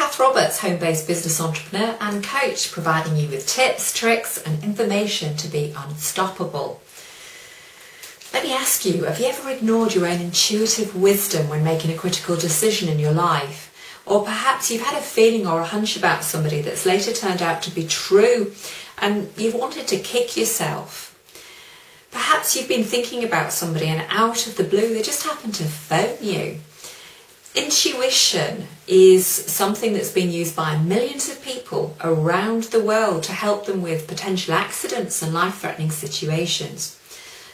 Kath Roberts, home-based business entrepreneur and coach, providing you with tips, tricks and information to be unstoppable. Let me ask you, have you ever ignored your own intuitive wisdom when making a critical decision in your life? Or perhaps you've had a feeling or a hunch about somebody that's later turned out to be true and you've wanted to kick yourself. Perhaps you've been thinking about somebody and out of the blue they just happen to phone you. Intuition is something that's been used by millions of people around the world to help them with potential accidents and life-threatening situations.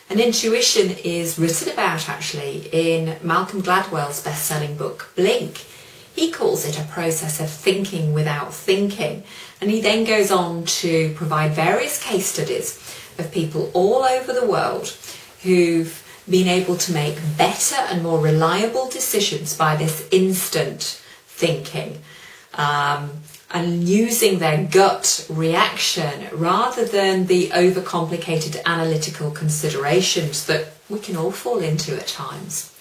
And intuition is written about actually in Malcolm Gladwell's best-selling book Blink. He calls it a process of thinking without thinking, and he then goes on to provide various case studies of people all over the world who've been able to make better and more reliable decisions by this instant thinking and using their gut reaction rather than the overcomplicated analytical considerations that we can all fall into at times.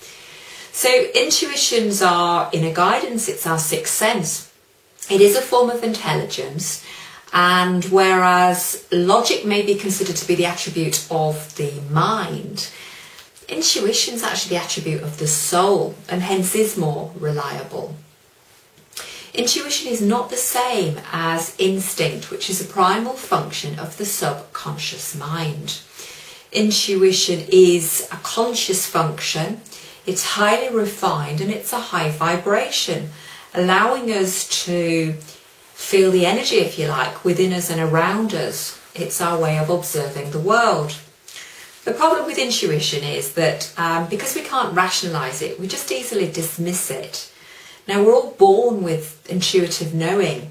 So intuitions are inner guidance, it's our sixth sense. It is a form of intelligence, and whereas logic may be considered to be the attribute of the mind, intuition is actually the attribute of the soul and hence is more reliable. Intuition is not the same as instinct, which is a primal function of the subconscious mind. Intuition is a conscious function. It's highly refined and it's a high vibration, allowing us to feel the energy, if you like, within us and around us. It's our way of observing the world. The problem with intuition is that because we can't rationalise it, we just easily dismiss it. Now, we're all born with intuitive knowing,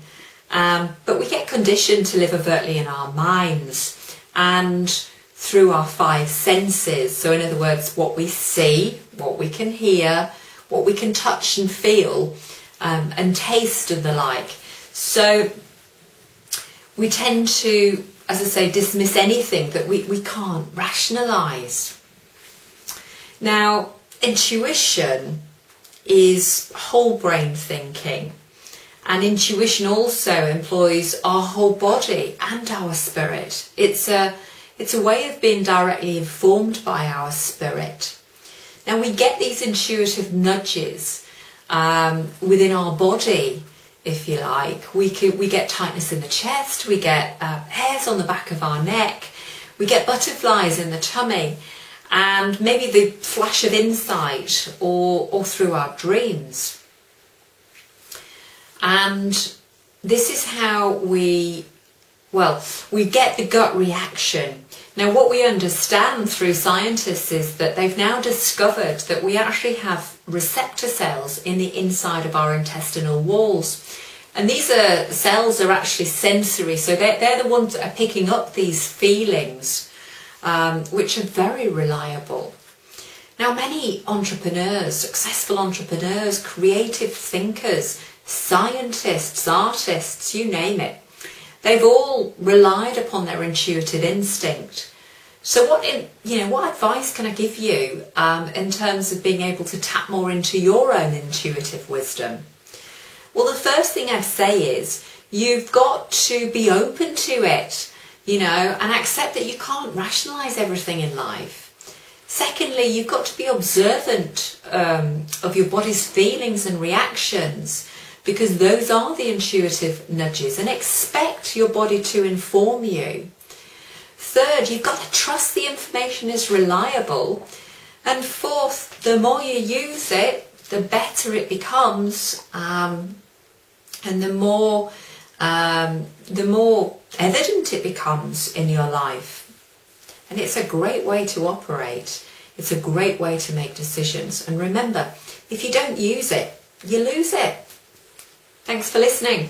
but we get conditioned to live overtly in our minds and through our five senses. So in other words, what we see, what we can hear, what we can touch and feel, and taste and the like. So we tend to, as I say, dismiss anything that we can't rationalise. Now, intuition is whole brain thinking, and intuition also employs our whole body and our spirit. It's a way of being directly informed by our spirit. Now, we get these intuitive nudges within our body, if you like. We get tightness in the chest, we get hairs on the back of our neck, we get butterflies in the tummy, and maybe the flash of insight or through our dreams. And this is how we get the gut reaction. Now, what we understand through scientists is that they've now discovered that we actually have receptor cells in the inside of our intestinal walls. And these cells are actually sensory, so they're the ones that are picking up these feelings, which are very reliable. Now, many entrepreneurs, successful entrepreneurs, creative thinkers, scientists, artists, you name it, they've all relied upon their intuitive instinct. So what advice can I give you in terms of being able to tap more into your own intuitive wisdom? Well, the first thing I'd say is you've got to be open to it, and accept that you can't rationalise everything in life. Secondly, you've got to be observant of your body's feelings and reactions, because those are the intuitive nudges, and expect your body to inform you. Third, you've got to trust the information is reliable. And fourth, the more you use it, the better it becomes, and the more evident it becomes in your life. And it's a great way to operate. It's a great way to make decisions. And remember, if you don't use it, you lose it. Thanks for listening.